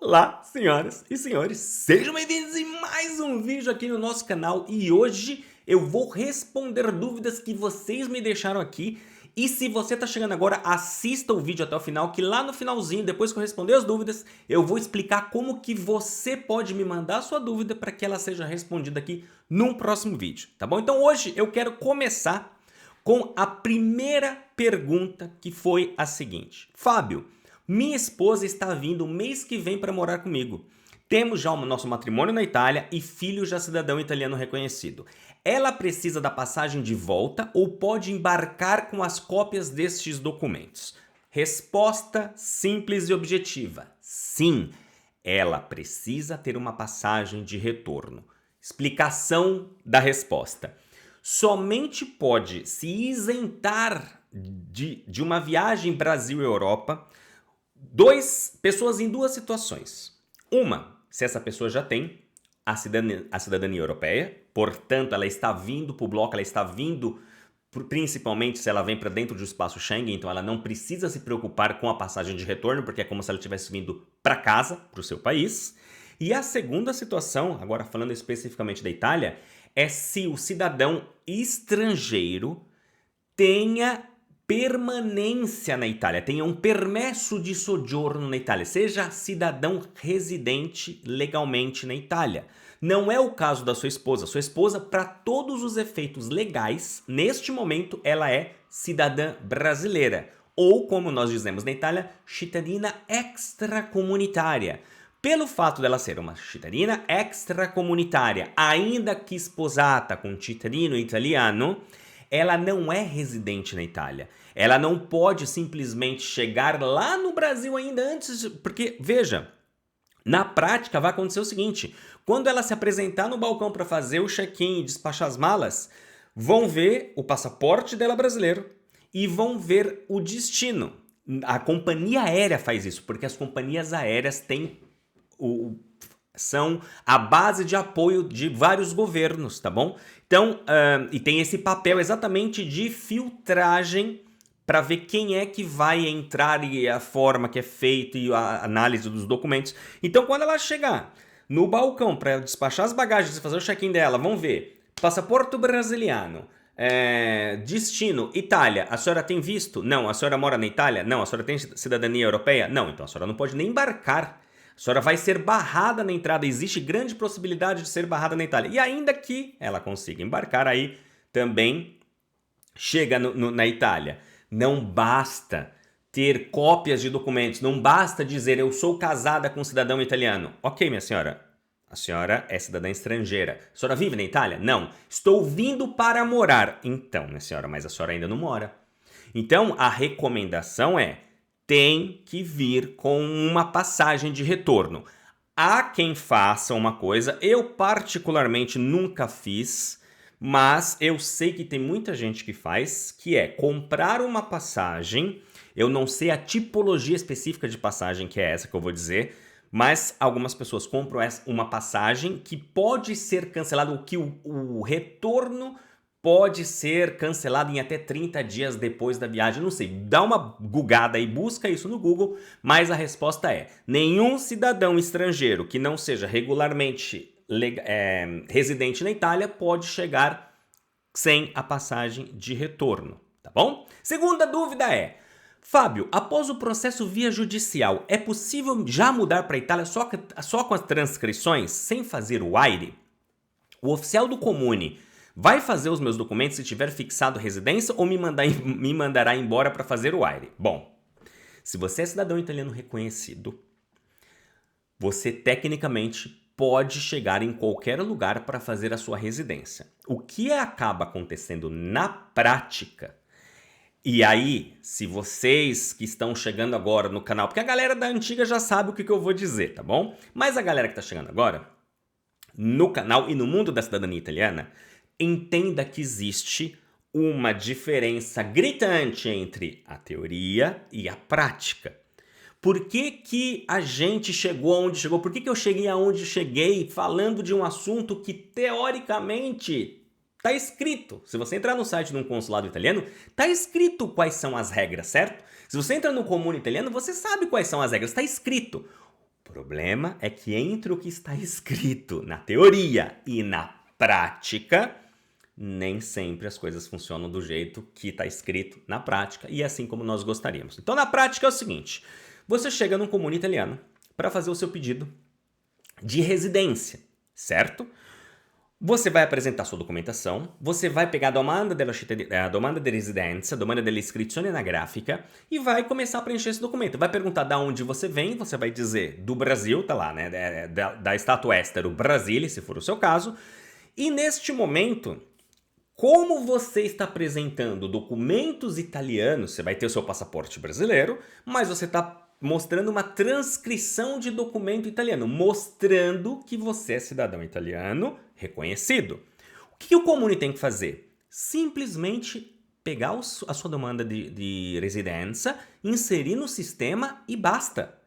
Olá, senhoras e senhores, sejam bem-vindos em mais um vídeo aqui no nosso canal e hoje eu vou responder dúvidas que vocês me deixaram aqui. E se você tá chegando agora, assista o vídeo até o final, que lá no finalzinho, depois que eu responder as dúvidas, eu vou explicar como que você pode me mandar a sua dúvida para que ela seja respondida aqui num próximo vídeo, tá bom? Então hoje eu quero começar com a primeira pergunta, que foi a seguinte: Fábio, minha esposa está vindo mês que vem para morar comigo. Temos já o nosso matrimônio na Itália e filho já cidadão italiano reconhecido. Ela precisa da passagem de volta ou pode embarcar com as cópias destes documentos? Resposta simples e objetiva: sim, ela precisa ter uma passagem de retorno. Explicação da resposta: somente pode se isentar de uma viagem Brasil-Europa pessoas em duas situações. Uma, se essa pessoa já tem a cidadania europeia, portanto ela está vindo para o bloco, ela está vindo principalmente se ela vem para dentro do espaço Schengen, então ela não precisa se preocupar com a passagem de retorno, porque é como se ela estivesse vindo para casa, para o seu país. E a segunda situação, agora falando especificamente da Itália, é se o cidadão estrangeiro tenha permanência na Itália, tenha um permesso de soggiorno na Itália, seja cidadão residente legalmente na Itália. Não é o caso da sua esposa. Sua esposa, para todos os efeitos legais, neste momento, ela é cidadã brasileira. Ou, como nós dizemos na Itália, cittadina extracomunitária. Pelo fato dela ser uma cittadina extracomunitária, ainda que sposata com um cittadino italiano, ela não é residente na Itália. Ela não pode simplesmente chegar lá no Brasil ainda antes, porque, veja, na prática vai acontecer o seguinte: quando ela se apresentar no balcão para fazer o check-in e despachar as malas, vão ver o passaporte dela brasileiro e vão ver o destino. A companhia aérea faz isso, porque as companhias aéreas são a base de apoio de vários governos, tá bom? Então, e tem esse papel exatamente de filtragem para ver quem é que vai entrar e a forma que é feita e a análise dos documentos. Então, quando ela chegar no balcão para despachar as bagagens e fazer o check-in dela, vão ver passaporte brasiliano, destino, Itália. A senhora tem visto? Não. A senhora mora na Itália? Não. A senhora tem cidadania europeia? Não. Então a senhora não pode nem embarcar. A senhora vai ser barrada na entrada. Existe grande possibilidade de ser barrada na Itália. E ainda que ela consiga embarcar, aí também chega na Itália. Não basta ter cópias de documentos, não basta dizer eu sou casada com um cidadão italiano. Ok, minha senhora, a senhora é cidadã estrangeira. A senhora vive na Itália? Não. Estou vindo para morar. Então, minha senhora, mas a senhora ainda não mora. Então, a recomendação é: tem que vir com uma passagem de retorno. Há quem faça uma coisa, eu particularmente nunca fiz, mas eu sei que tem muita gente que faz, que é comprar uma passagem. Eu não sei a tipologia específica de passagem, que é essa que eu vou dizer, mas algumas pessoas compram uma passagem que pode ser cancelada, o que o retorno pode ser cancelado em até 30 dias depois da viagem. Não sei, dá uma googada e busca isso no Google, mas a resposta é: nenhum cidadão estrangeiro que não seja regularmente residente na Itália pode chegar sem a passagem de retorno, tá bom? Segunda dúvida é: Fábio, após o processo via judicial, é possível já mudar para a Itália só com as transcrições, sem fazer o AIRE? O oficial do Comune vai fazer os meus documentos se tiver fixado residência ou me mandará embora para fazer o AIRE? Bom, se você é cidadão italiano reconhecido, você tecnicamente pode chegar em qualquer lugar para fazer a sua residência. O que acaba acontecendo na prática, e aí, se vocês que estão chegando agora no canal, porque a galera da antiga já sabe o que eu vou dizer, tá bom? Mas a galera que está chegando agora no canal e no mundo da cidadania italiana, entenda que existe uma diferença gritante entre a teoria e a prática. Por que a gente chegou aonde chegou? Por que eu cheguei aonde cheguei falando de um assunto que teoricamente está escrito? Se você entrar no site de um consulado italiano, está escrito quais são as regras, certo? Se você entra no Comune italiano, você sabe quais são as regras, está escrito. problema é que entre o que está escrito na teoria e na prática, nem sempre as coisas funcionam do jeito que está escrito na prática e assim como nós gostaríamos. Então, na prática é o seguinte, você chega num comune italiano para fazer o seu pedido de residência, certo? Você vai apresentar sua documentação, você vai pegar a domanda de residenza, a domanda dell'iscrizione anagrafica e vai começar a preencher esse documento. Vai perguntar de onde você vem, você vai dizer do Brasil, tá lá, né? Da Stato Estero Brasile, se for o seu caso. E neste momento, como você está apresentando documentos italianos, você vai ter o seu passaporte brasileiro, mas você está mostrando uma transcrição de documento italiano, mostrando que você é cidadão italiano reconhecido. O que o comune tem que fazer? Simplesmente pegar a sua demanda de residência, inserir no sistema e basta.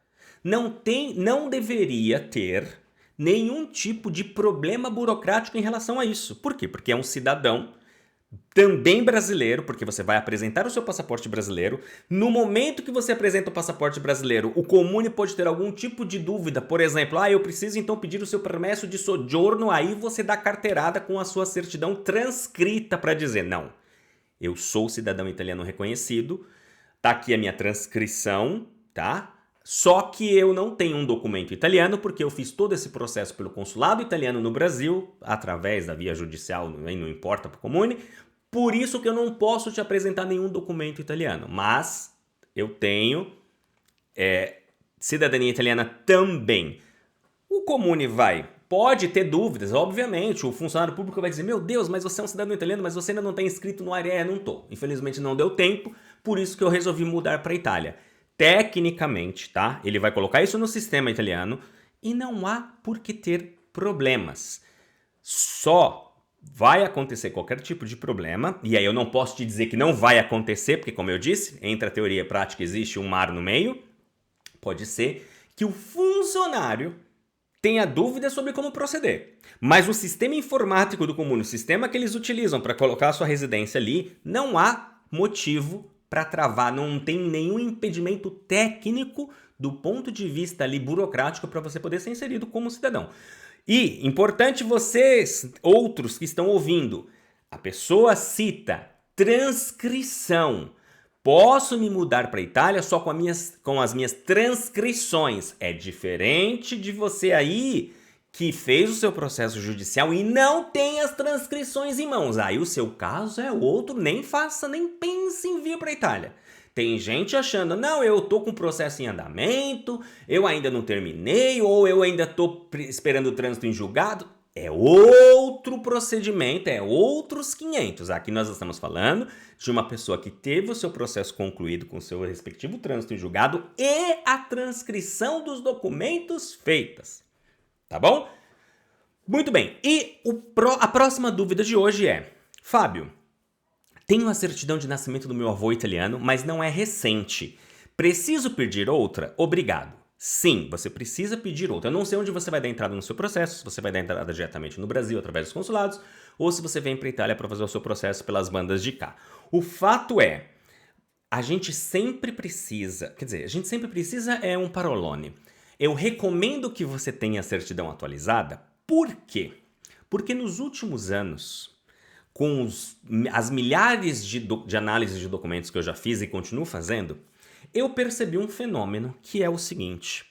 Não deveria ter nenhum tipo de problema burocrático em relação a isso. Por quê? Porque é um cidadão também brasileiro, porque você vai apresentar o seu passaporte brasileiro. No momento que você apresenta o passaporte brasileiro, o comune pode ter algum tipo de dúvida. Por exemplo, eu preciso então pedir o seu permesso de soggiorno. Aí você dá carteirada com a sua certidão transcrita para dizer, não, eu sou cidadão italiano reconhecido, tá aqui a minha transcrição, tá? Só que eu não tenho um documento italiano porque eu fiz todo esse processo pelo consulado italiano no Brasil, através da via judicial, não importa para o comune, por isso que eu não posso te apresentar nenhum documento italiano. Mas eu tenho cidadania italiana também. O comune pode ter dúvidas, obviamente, o funcionário público vai dizer, meu Deus, mas você é um cidadão italiano, mas você ainda não está inscrito no ARE, não tô. Infelizmente não deu tempo, por isso que eu resolvi mudar para a Itália. Tecnicamente, tá? Ele vai colocar isso no sistema italiano e não há por que ter problemas. Só vai acontecer qualquer tipo de problema, e aí eu não posso te dizer que não vai acontecer, porque como eu disse, entre a teoria e a prática existe um mar no meio. Pode ser que o funcionário tenha dúvida sobre como proceder. Mas o sistema informático do comune, o sistema que eles utilizam para colocar a sua residência ali, não há motivo para travar, não tem nenhum impedimento técnico do ponto de vista ali burocrático para você poder ser inserido como cidadão. E, importante vocês, outros que estão ouvindo, a pessoa cita transcrição. Posso me mudar para a Itália só com as minhas transcrições. É diferente de você aí que fez o seu processo judicial e não tem as transcrições em mãos. Aí o seu caso é outro, nem faça, nem pense em vir para a Itália. Tem gente achando, não, eu tô com o processo em andamento, eu ainda não terminei, ou eu ainda tô esperando o trânsito em julgado. É outro procedimento, é outros 500. Aqui nós estamos falando de uma pessoa que teve o seu processo concluído com o seu respectivo trânsito em julgado e a transcrição dos documentos feitas. Tá bom? Muito bem. E a próxima dúvida de hoje é, Fábio, tenho a certidão de nascimento do meu avô italiano, mas não é recente. Preciso pedir outra? Obrigado. Sim, você precisa pedir outra. Eu não sei onde você vai dar entrada no seu processo, se você vai dar entrada diretamente no Brasil através dos consulados, ou se você vem para a Itália para fazer o seu processo pelas bandas de cá. O fato é, a gente sempre precisa é um parolone. Eu recomendo que você tenha a certidão atualizada. Por quê? Porque nos últimos anos, com as milhares de análises de documentos que eu já fiz e continuo fazendo, eu percebi um fenômeno que é o seguinte.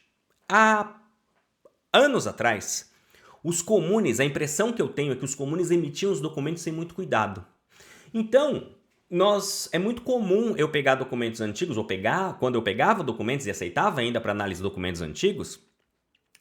Há anos atrás, os comunes, a impressão que eu tenho é que os comunes emitiam os documentos sem muito cuidado. Então, é muito comum eu pegar documentos antigos, quando eu pegava documentos e aceitava ainda para análise de documentos antigos,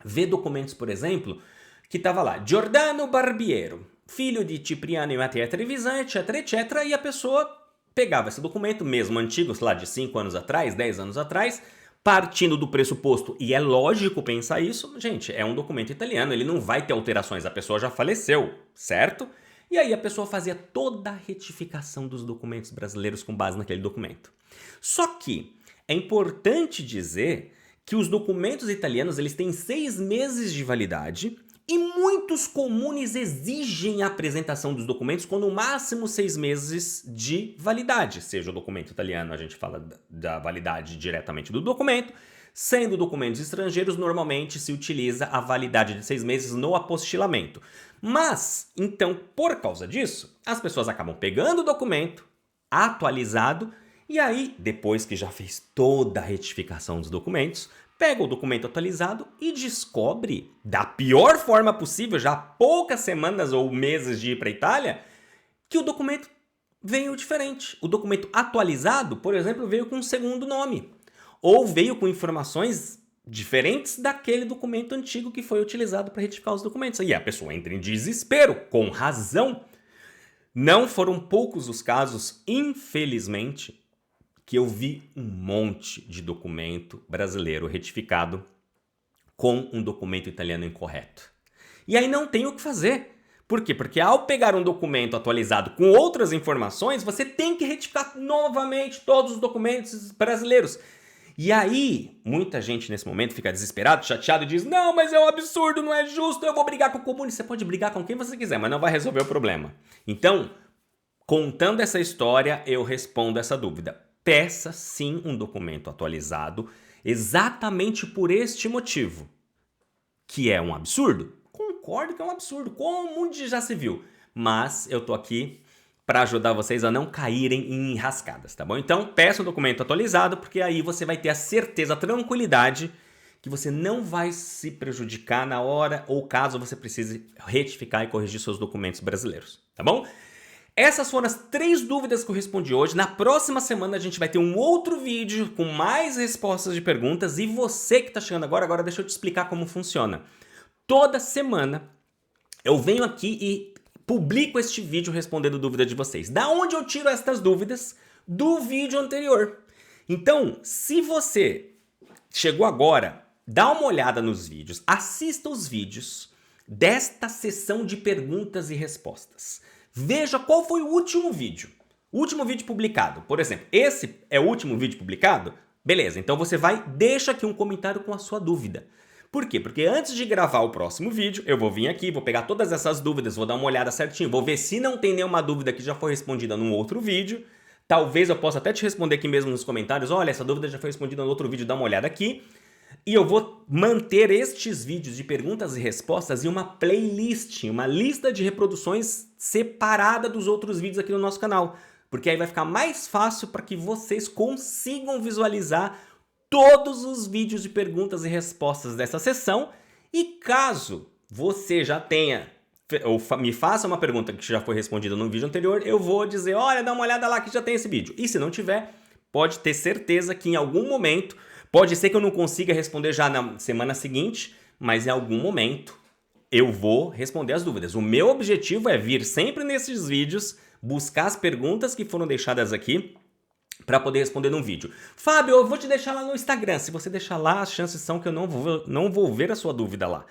ver documentos, por exemplo, que estava lá, Giordano Barbiero, filho de Cipriano e Mattia Trevisan, etc, etc, e a pessoa pegava esse documento, mesmo antigo, sei lá, de 5 anos atrás, 10 anos atrás, partindo do pressuposto, e é lógico pensar isso, gente, é um documento italiano, ele não vai ter alterações, a pessoa já faleceu, certo? E aí a pessoa fazia toda a retificação dos documentos brasileiros com base naquele documento. Só que é importante dizer que os documentos italianos eles têm 6 meses de validade e muitos comunes exigem a apresentação dos documentos com no máximo 6 meses de validade. Seja o documento italiano, a gente fala da validade diretamente do documento, Sendo documentos estrangeiros, normalmente se utiliza a validade de 6 meses no apostilamento. Mas, então, por causa disso, as pessoas acabam pegando o documento atualizado e aí, depois que já fez toda a retificação dos documentos, pega o documento atualizado e descobre, da pior forma possível, já há poucas semanas ou meses de ir para a Itália, que o documento veio diferente. O documento atualizado, por exemplo, veio com um segundo nome. Ou veio com informações diferentes daquele documento antigo que foi utilizado para retificar os documentos. E a pessoa entra em desespero, com razão. Não foram poucos os casos, infelizmente, que eu vi um monte de documento brasileiro retificado com um documento italiano incorreto. E aí não tem o que fazer. Por quê? Porque ao pegar um documento atualizado com outras informações, você tem que retificar novamente todos os documentos brasileiros. E aí, muita gente nesse momento fica desesperado, chateado e diz: não, mas é um absurdo, não é justo, eu vou brigar com o comunista. Você pode brigar com quem você quiser, mas não vai resolver o problema. Então, contando essa história, eu respondo essa dúvida. Peça sim um documento atualizado, exatamente por este motivo. Que é um absurdo? Concordo que é um absurdo, como já se viu. Mas eu tô aqui para ajudar vocês a não caírem em enrascadas, tá bom? Então, peça um documento atualizado, porque aí você vai ter a certeza, a tranquilidade que você não vai se prejudicar na hora ou caso você precise retificar e corrigir seus documentos brasileiros, tá bom? Essas foram as 3 dúvidas que eu respondi hoje. Na próxima semana a gente vai ter um outro vídeo com mais respostas de perguntas. E você que está chegando agora deixa eu te explicar como funciona. Toda semana eu venho aqui e publico este vídeo respondendo dúvidas de vocês. Da onde eu tiro estas dúvidas? Do vídeo anterior. Então, se você chegou agora, dá uma olhada nos vídeos, assista os vídeos desta sessão de perguntas e respostas. Veja qual foi o último vídeo publicado. Por exemplo, esse é o último vídeo publicado? Beleza, então você deixa aqui um comentário com a sua dúvida. Por quê? Porque antes de gravar o próximo vídeo, eu vou vir aqui, vou pegar todas essas dúvidas, vou dar uma olhada certinho, vou ver se não tem nenhuma dúvida que já foi respondida num outro vídeo. Talvez eu possa até te responder aqui mesmo nos comentários, olha, essa dúvida já foi respondida no outro vídeo, dá uma olhada aqui. E eu vou manter estes vídeos de perguntas e respostas em uma playlist, uma lista de reproduções separada dos outros vídeos aqui no nosso canal. Porque aí vai ficar mais fácil para que vocês consigam visualizar todos os vídeos de perguntas e respostas dessa sessão. E caso você já tenha, ou me faça uma pergunta que já foi respondida no vídeo anterior, eu vou dizer, olha, dá uma olhada lá que já tem esse vídeo. E se não tiver, pode ter certeza que em algum momento, pode ser que eu não consiga responder já na semana seguinte, mas em algum momento eu vou responder as dúvidas. O meu objetivo é vir sempre nesses vídeos, buscar as perguntas que foram deixadas aqui para poder responder num vídeo. Fábio, eu vou te deixar lá no Instagram. Se você deixar lá, as chances são que eu não vou ver a sua dúvida lá.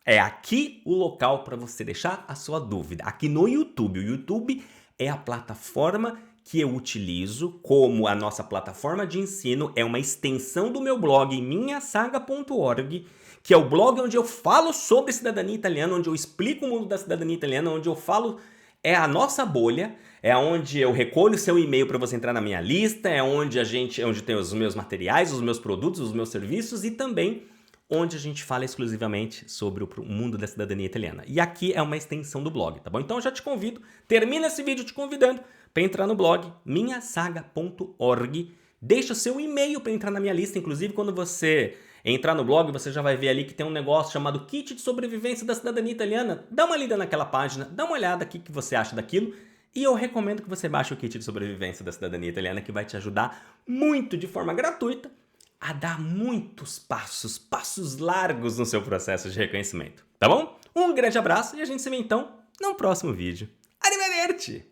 É aqui o local para você deixar a sua dúvida. Aqui no YouTube. O YouTube é a plataforma que eu utilizo como a nossa plataforma de ensino. É uma extensão do meu blog minhasaga.org, que é o blog onde eu falo sobre cidadania italiana, onde eu explico o mundo da cidadania italiana, onde eu falo, é a nossa bolha, é onde eu recolho seu e-mail para você entrar na minha lista, é onde onde tem os meus materiais, os meus produtos, os meus serviços e também onde a gente fala exclusivamente sobre o mundo da cidadania italiana. E aqui é uma extensão do blog, tá bom? Então eu já te convido, termina esse vídeo te convidando para entrar no blog minhasaga.org, deixa o seu e-mail para entrar na minha lista, inclusive quando você entrar no blog, você já vai ver ali que tem um negócio chamado Kit de Sobrevivência da Cidadania Italiana. Dá uma lida naquela página, dá uma olhada aqui que você acha daquilo. E eu recomendo que você baixe o Kit de Sobrevivência da Cidadania Italiana, que vai te ajudar muito de forma gratuita a dar muitos passos largos no seu processo de reconhecimento. Tá bom? Um grande abraço e a gente se vê então no próximo vídeo. Arrivederci!